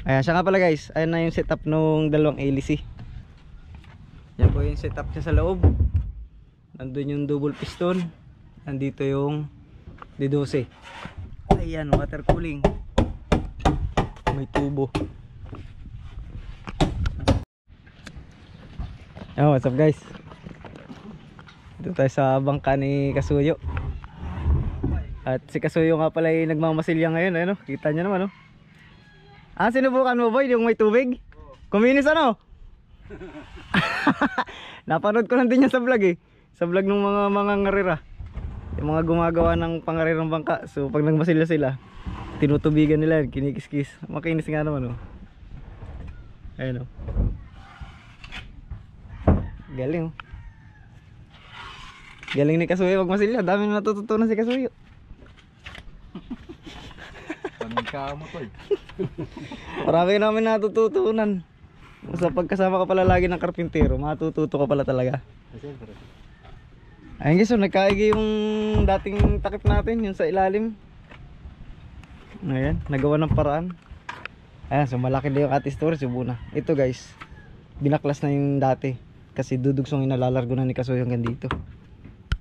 Ayan siya nga pala guys. Ayan na yung setup nung dalawang hélice. Yan po yung setup niya sa loob. Nandun yung double piston. Nandito yung D12. Ayan, water cooling. May tubo. Oh, what's up guys? Dito tayo sa bangka ni Kasuyo. At si Kasuyo nga pala ay nagmamasilya ngayon, ano? Kita niyo naman, no? Ah, sinubukan mo boy, yung may tubig? Kuminis ano? Napanood ko lang din yan sa vlog eh. Sa vlog ng mga ngarira. Yung mga gumagawa ng pangarirang bangka. So pag nagmasilya sila, tinutubigan nila yan, kinikis-kis. Makinis nga naman, oh. Ayun, oh. Galing, oh. Galing ni Kasuyo magmasilya. Dami na natututunan si Kasuyo. Paningka mo to. Marami namin natututunan. Sa pagkasama ka pala lagi ng karpintero, matututo ka pala talaga. Siyempre. Ayun guys, so nagkaigi yung dating takip natin, yung sa ilalim. Ayan, nagawa ng paraan. Ayan, so malaki din yung ating storage, subo na. Ito guys, binaklas na yung dati. Kasi dudugsong inalalargo na ni Kasuyo hanggang dito.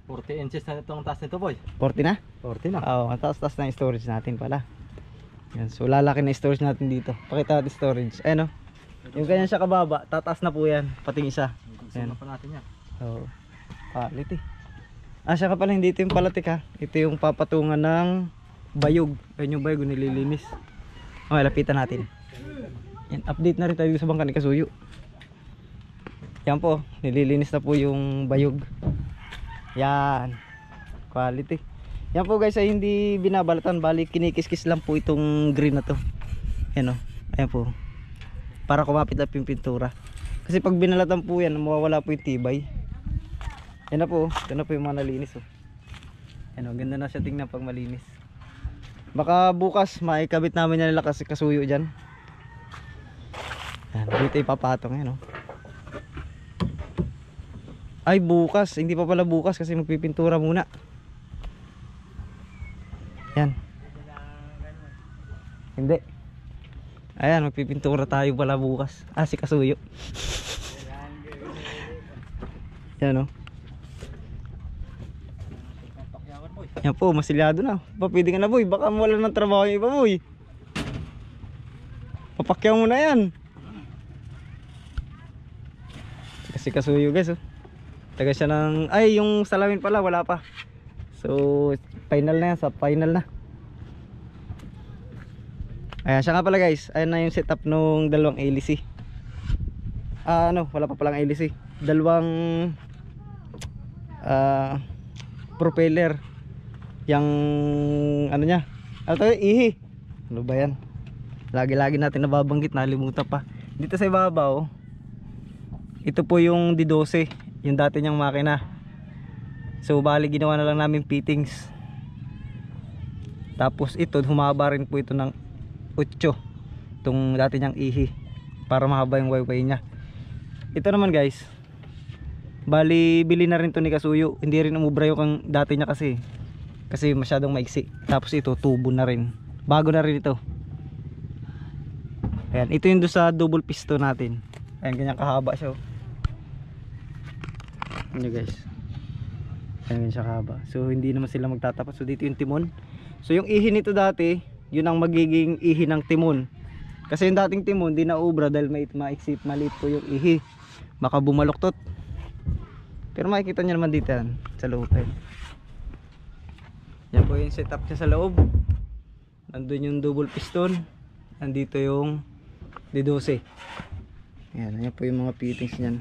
40 inches na itong taas nito boy. 40 na? 40 na. Oo, taas-taas na yung storage natin pala. Yan, so lalaki na yung storage natin dito. Pakita natin storage. Ayan, oh. Yung ganyan siya kababa, tataas na po yan. Pating isa. Ayan pa natin yan. Oo, palit eh. Ah, siya ka pala, hindi ito yung palatik ha. Ito yung papatungan ng bayog. Ayan yung bayog, nililinis. Okay, lapitan natin. Yan, update na rin tayo sa bangka ni Kasuyo. Yan po, nililinis na po yung bayog. Yan, quality. Yan po guys ay hindi binabalatan, bali kinikis-kis lang po itong green na to. Yan o, ayan po. Para kumapit lang yung pintura. Kasi pag binalatan po yan, mawawala po yung tibay. Yan na po, ito na po yung mga nalinis oh. Yan o, ganda na siya tingnan pag malinis. Baka bukas maikabit namin yan nila kasi Kasuyo dyan. Yan, dito ipapatong yan o. Ay bukas, hindi pa pala bukas kasi magpipintura muna. Yan. Hindi. Ayan, magpipintura tayo pala bukas. Ah, si Kasuyo. Yan o. Yan po, masilyado na. Pwede ka na boy, baka wala ng trabaho yung iba boy. Papakyaw mo na yan. Kasi Kasuyo guys oh. Taga siya ng, ay yung salamin pala wala pa. So final na yan, sa final na. Ayan siya nga pala guys. Ayan na yung setup nung dalawang hélice. Ah ano, wala pa palang hélice. Dalawang propeller. Yang ano nya, ano to, ihi. Ano ba yan? Lagi-lagi natin nababanggit, nalimutan pa. Dito sa ibabaw, ito po yung D12, yung dati niyang makina. So bali ginawa na lang namin fittings. Tapos ito, humaba rin po ito ng 8, itong dati niyang ihi, para mahaba yung wayway niya. Ito naman guys, bali bili na rin to ni Kasuyo. Hindi rin umubra yung dati niya kasi masyadong maiksi. Tapos ito tubo na rin, bago na rin ito. Ayan, ito yung doon sa double piston natin. Ayan, ganyan kahaba siya oh. Ano guys, ayan siya kahaba. So hindi naman sila magtatapat. So dito yung timon. So yung ihi nito dati, yun ang magiging ihi ng timon. Kasi yung dating timon di na ubra dahil maiksi, maliit po yung ihi, baka bumaluktot. Pero makikita nyo naman dito yan sa loob. Yan po yung setup niya sa loob. Nandun yung double piston, nandito yung D12. Yan, yan po yung mga fittings niyan.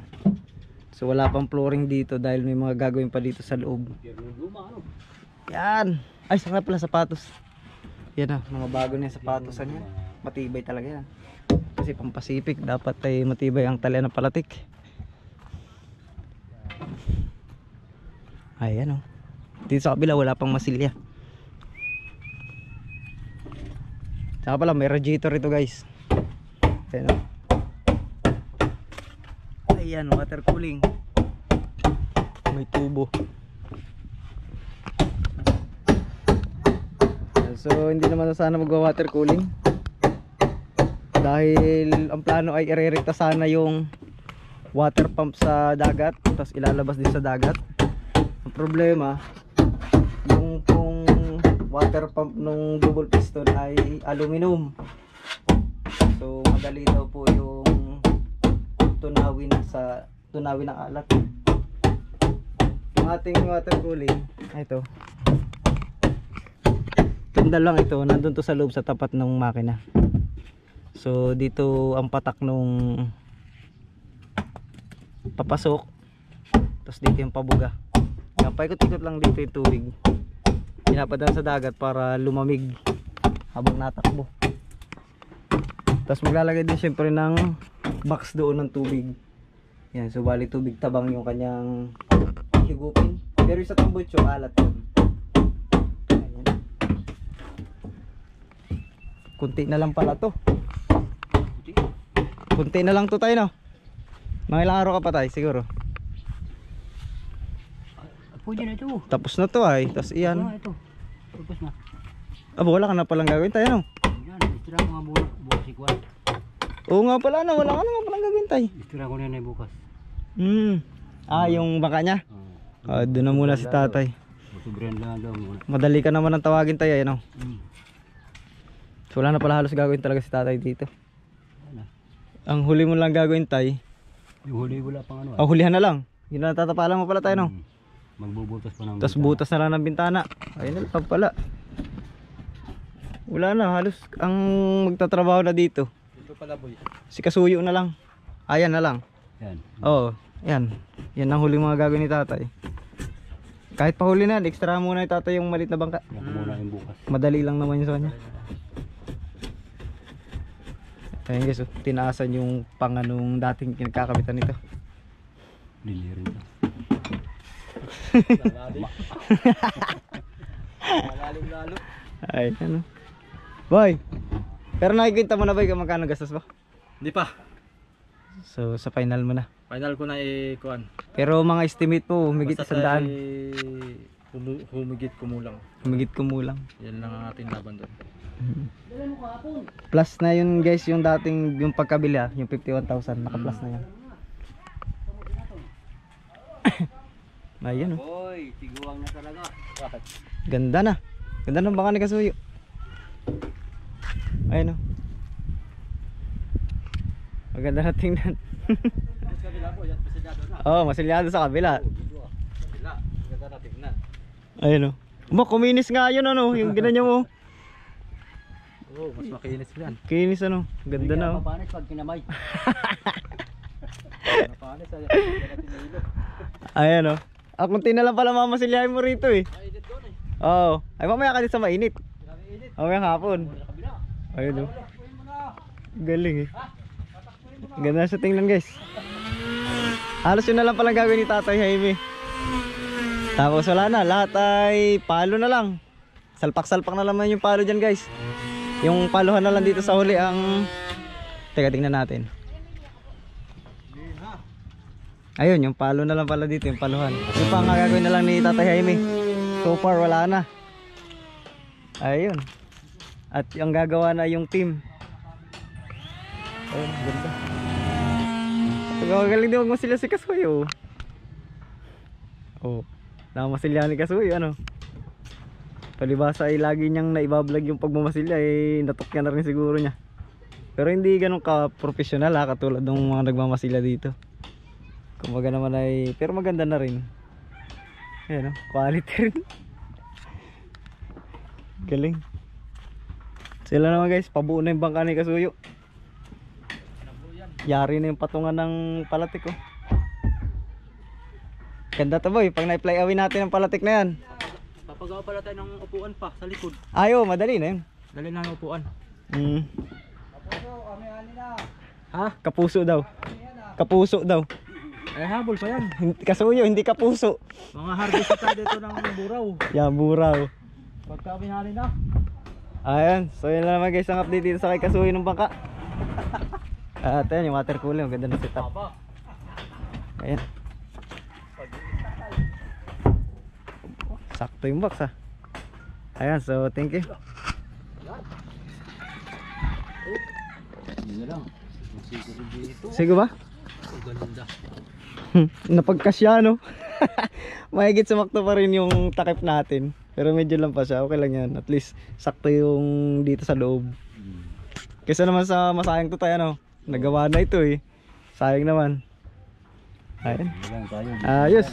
So wala pang flooring dito dahil may mga gagawin pa dito sa loob. Yan. Ay, saka pala sapatos. Yan na, mga bago na yung sapatosan yan. Matibay talaga yan. Kasi pampasipik, dapat ay matibay ang talian ng palatik. Ayan o. Dito sa kabila wala pang masilya. Saka pala may radiator ito guys. Ayan o. Ayan, water cooling. May tubo. So hindi naman sana magwa water cooling. Dahil ang plano ay irerekta sana yung water pump sa dagat, tapos ilalabas din sa dagat. Ang problema, yung pong water pump nung double piston ay aluminum. So madali daw po yung tunawin ng alat. Yung ating water cooling, ito. Tunda lang ito, nandun to sa loob sa tapat ng makina. So dito ang patak nung papasok, tapos dito yung pabuga. Yan, paikot-ikot lang dito yung tubig, pinapadaan sa dagat para lumamig habang natakbo. Tapos maglalagay din syempre ng box doon ng tubig. Yan, so bali tubig tabang yung kanyang higupin, pero yung sa tambutso alat yun. Ayan. Kunti na lang pala to. Kunti na lang to tayo, no? Mga ilang araw ka pa tayo siguro. Pwede na ito. Tapos na to ay, tapos iyan. Ito. Tapos na. Aba, wala ka na palang gagawin tayo, no? Yan, istira ko nga bukas ikwan. Oo nga pala, no? Wala ka na nga palang gagawin tayo. Istira ko na bukas. Yung baka niya? Doon na muna si tatay. Sobrang lang daw muna. Madali ka naman ang tawagin tayo, no? So wala na pala halos gagawin talaga si tatay dito. Ang huli mo lang gagawin tayo. Yung huli wala pang ano. Hulihan na lang. Yun na tatapalan mo pala tayo, no? Magbubutas pa ng Tapos butas na lang ng bintana. Ayun na lang pala. Wala na, halos ang magtatrabaho na dito. Dito pala boy. Si Kasuyo na lang. Ayan na lang. Yan. Oo, yan. Yan ang huling mga gagawin ni tatay. Kahit pahuli na, extra muna ni tatay yung maliit na bangka. Yan muna yung bukas. Madali lang naman yun sa kanya. Ayun guys, tinaasan yung panganong dating kinakakabitan nito. Linirin ito. Malalim lalo. Ay, ano. Boy, pero nakikita mo na ba kung magkano gastos mo? Hindi pa. So, sa final mo na. Final ko na kuan. Pero mga estimate po, humigit Basta 100. humigit kumulang. Humigit kumulang. Yan lang ang ating laban doon. Plus na yun guys, yung dating, yung pagkabili yung 51,000, naka-plus na yan. Ayan, oh. Boy, tiguang na talaga. Ganda na. Ganda ng baka ni Kasuyo. Ayun, oh. Maganda na tingnan. Sa kabila po, yan pasilyado na. Oo, masilyado sa kabila. Kabila, ganda na tingnan. Ayun, oh. Kuminis nga yun, ano, yung ginanya mo. Oo, mas makinis yan. Kinis, ano. Ganda na, oh. Papanis pag kinamay. Napanis, ayan. Ayan, oh. Kunti na lang pala mamasilyahin mo rito, eh. Mainit doon eh. Oo. Ay, mamaya ka din sa mainit. Grabe init. Mamaya hapon. Ayun, oh. Galing, eh. Ganda sa tingnan, guys. Halos yun na lang palang gagawin ni Tatay Jaime. Tapos wala na, lahat ay palo na lang. Salpak-salpak na naman yung palo dyan, guys. Yung paluhan na lang dito sa huli ang... Teka, tingnan natin. Ayun, yung palo na lang pala dito, yung paluhan. Yung pa nga gagawin na lang ni Tatay Jaime. So far, wala na. Ayun. At yung gagawa na yung team. Ayun, ganda. Galing din wag masilya si Kasuyo. Oh, namasilya ni Kasuyo, ano. Palibasa ay lagi niyang naibablog yung pagmamasilya, natok niya na rin siguro niya. Pero hindi ganun ka-professional katulad ng mga nagmamasilya dito. Kumbaga naman ay, pero maganda na rin. Ayan, quality rin. Galing. Sila naman guys, pabuo na yung bangka ni Kasuyo. Yari na yung patungan ng palatik, oh. Ganda to boy, pag na-fly away natin ang palatik na yan. Papagawa pala tayo ng upuan pa sa likod. Ayo, madali na yun. Dali na ang upuan. Ha? Kapuso daw. Kapuso daw. Eh, habol pa yan. Kasuyo, hindi kapuso. Mga harvest tayo dito ng buraw. Yan, buraw. Pagka binali na. Ayan, so yun lang naman guys ang update dito sa kay Kasuyo ng bangka. At ayan, yung water cooling, ang ganda ng setup. Ayan. Sakto yung box, ha. Ayan, so thank you. Hindi na lang. Siguro dito. Sige ba? Ang ganda. Napagkasya, no? Mahigit sumakto pa rin yung takip natin. Pero medyo lang pa siya. Okay lang yan. At least sakto yung dito sa loob. Kesa naman sa masayang to tayo, no? Nagawa na ito eh. Sayang naman. Ayun. Hindi lang tayo. Ayos.